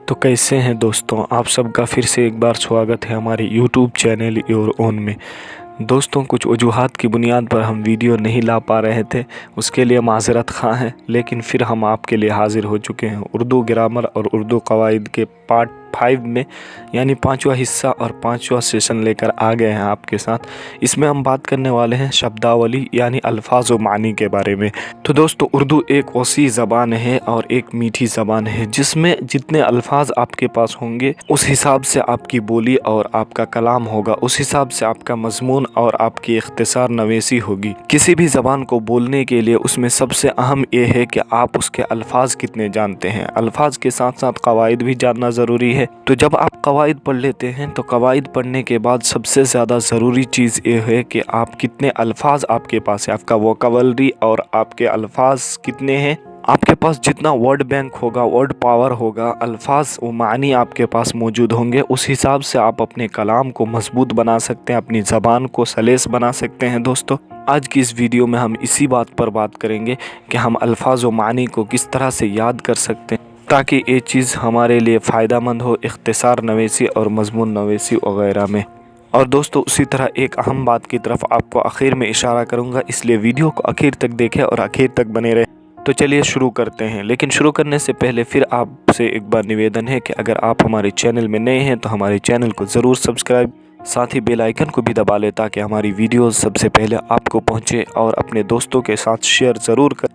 तो कैसे हैं दोस्तों, आप सबका फिर से एक बार स्वागत है हमारे यूट्यूब चैनल योर ओन में। दोस्तों, कुछ वजूहात की बुनियाद पर हम वीडियो नहीं ला पा रहे थे, उसके लिए माज़रत ख़्वाह हैं, लेकिन फिर हम आपके लिए हाज़िर हो चुके हैं उर्दू ग्रामर और उर्दू कवायद के पार्ट 5 में, यानी 5वां हिस्सा और 5वां सेशन लेकर आ गए हैं आपके साथ। इसमें हम बात करने वाले हैं शब्दावली यानी अल्फाज व मानी के बारे में। तो दोस्तों, उर्दू एक वसी ज़बान है और एक मीठी ज़बान है, जिसमें जितने अल्फाज आपके पास होंगे उस हिसाब से आपकी बोली और आपका कलाम होगा, उस हिसाब से आपका मजमून और आपकी इख्तिसार नवेसी होगी। किसी भी ज़बान को बोलने के लिए उसमें सबसे अहम ये है कि आप उसके अल्फाज कितने जानते हैं। अल्फाज के साथ साथ कवायद भी जानना ज़रूरी है। तो जब आप कवायद पढ़ लेते हैं तो कवायद पढ़ने के बाद सबसे ज़्यादा ज़रूरी चीज़ ये है कि आप कितने अल्फाज आपके पास है, आपका वोकैबुलरी और आपके अल्फाज कितने हैं। आपके पास जितना वर्ड बैंक होगा, वर्ड पावर होगा, अल्फाज व मानी आपके पास मौजूद होंगे, उस हिसाब से आप अपने कलाम को मजबूत बना सकते हैं, अपनी ज़बान को सलेस बना सकते हैं। दोस्तों, आज की इस वीडियो में हम इसी बात पर बात करेंगे कि हम अल्फाज व मानी को किस तरह से याद कर सकते हैं ताकि ये चीज़ हमारे लिए फ़ायदेमंद हो, इख्तिसार नवेसी और मजमून नवेसी वगैरह में। और दोस्तों, उसी तरह एक अहम बात की तरफ आपको आखिर में इशारा करूँगा, इसलिए वीडियो को आखिर तक देखें और आखिर तक बने रहें। तो चलिए शुरू करते हैं, लेकिन शुरू करने से पहले फिर आपसे एक बार निवेदन है कि अगर आप हमारे चैनल में नए हैं तो हमारे चैनल को ज़रूर सब्सक्राइब, साथ ही बेल आइकन को भी दबा लें ताकि हमारी वीडियोस सबसे पहले आपको पहुंचे, और अपने दोस्तों के साथ शेयर ज़रूर करें,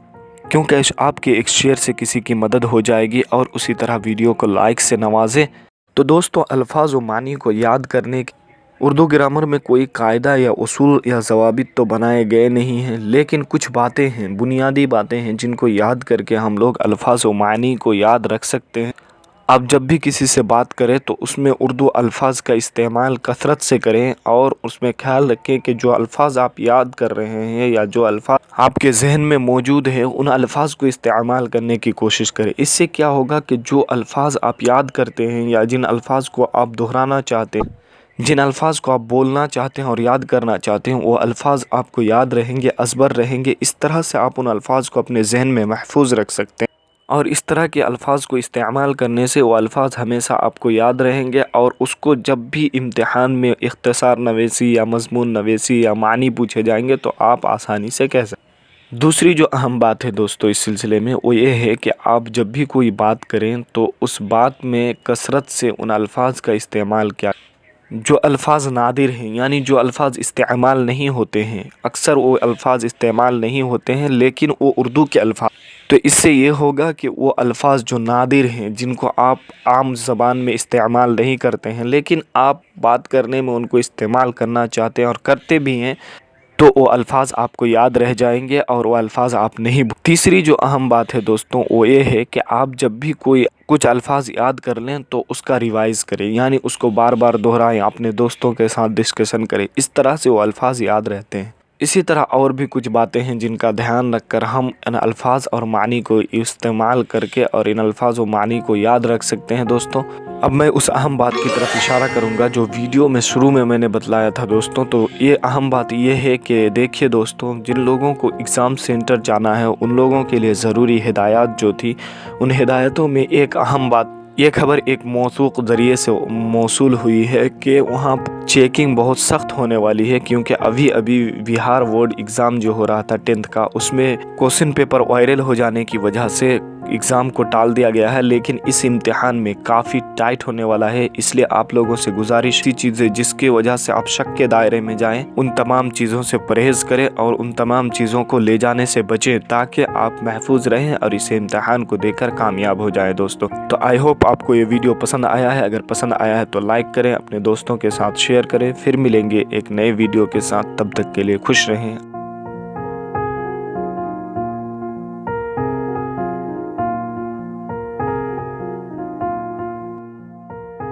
क्योंकि आपके एक शेयर से किसी की मदद हो जाएगी। और उसी तरह वीडियो को लाइक से नवाजें। तो दोस्तों, अल्फाज व मानी को याद करने की उर्दू ग्रामर में कोई कायदा या उसूल या ज़वाबित तो बनाए गए नहीं हैं, लेकिन कुछ बातें हैं, बुनियादी बातें हैं जिनको याद करके हम लोग अल्फाज व मानी को याद रख सकते हैं। आप जब भी किसी से बात करें तो उसमें उर्दू अल्फाज का इस्तेमाल कसरत से करें, और उसमें ख्याल रखें कि जो अल्फाज आप याद कर रहे हैं या जो अल्फाज आपके जहन में मौजूद है, उन अल्फाज को इस्तेमाल करने की कोशिश करें। इससे क्या होगा कि जो अल्फाज आप याद करते हैं या जिन अल्फाज को आप दोहराना चाहते हैं, जिन अल्फाज को आप बोलना चाहते हैं और याद करना चाहते हैं, वो अल्फाज आपको याद रहेंगे, अज़बर रहेंगे। इस तरह से आप उन अल्फाज को अपने जहन में महफूज रख सकते हैं, और इस तरह के अल्फाज को इस्तेमाल करने से वो अल्फाज हमेशा आपको याद रहेंगे, और उसको जब भी इम्तिहान में इख्तिसार नवेसी या मजमून नवेसी या मानी पूछे जाएंगे तो आप आसानी से कह सकते। दूसरी जो अहम बात है दोस्तों इस सिलसिले में, वो ये है कि आप जब भी कोई बात करें तो उस बात में कसरत से उन अल्फाज का इस्तेमाल क्या, जो अल्फाज नादिर हैं, यानी जो अल्फाज इस्तेमाल नहीं होते हैं, अक्सर वो अल्फाज इस्तेमाल नहीं होते हैं लेकिन वो उर्दू के अल्फाज। तो इससे ये होगा कि वो अल्फाज जो नादिर हैं, जिनको आप आम ज़बान में इस्तेमाल नहीं करते हैं लेकिन आप बात करने में उनको इस्तेमाल करना चाहते हैं और करते भी हैं, तो वो अल्फाज आपको याद रह जाएंगे और वो अल्फाज आप नहीं। तीसरी जो अहम बात है दोस्तों, वो ये है कि आप जब भी कोई कुछ अल्फाज याद कर लें तो उसका रिवाइज़ करें, यानी उसको बार बार दोहराएं, अपने दोस्तों के साथ डिस्कशन करें। इस तरह से वो अल्फाज याद रहते हैं। इसी तरह और भी कुछ बातें हैं जिनका ध्यान रखकर हम इन अल्फाज और मानी को इस्तेमाल करके और इन अल्फाज और मानी को याद रख सकते हैं। दोस्तों, अब मैं उस अहम बात की तरफ इशारा करूंगा जो वीडियो में शुरू में मैंने बतलाया था दोस्तों। तो ये अहम बात ये है कि देखिए दोस्तों, जिन लोगों को एग्ज़ाम सेंटर जाना है उन लोगों के लिए ज़रूरी हिदायत जो थी, उन हिदायतों में एक अहम बात, ये खबर एक मौसूक ज़रिए से मौसूल हुई है कि वहाँ चेकिंग बहुत सख्त होने वाली है, क्योंकि अभी अभी बिहार बोर्ड एग्ज़ाम जो हो रहा था 10th का, उसमें क्वेश्चन पेपर वायरल हो जाने की वजह से एग्ज़ाम को टाल दिया गया है। लेकिन इस इम्तिहान में काफ़ी टाइट होने वाला है, इसलिए आप लोगों से गुजारिश की चीज़ें जिसकी वजह से आप शक के दायरे में जाएं, उन तमाम चीज़ों से परहेज़ करें और उन तमाम चीज़ों को ले जाने से बचें ताकि आप महफूज रहें और इस इम्तिहान को देकर कामयाब हो जाएं। दोस्तों, तो आई होप आपको ये वीडियो पसंद आया है। अगर पसंद आया है तो लाइक करें, अपने दोस्तों के साथ शेयर करें। फिर मिलेंगे एक नए वीडियो के साथ, तब तक के लिए खुश रहें।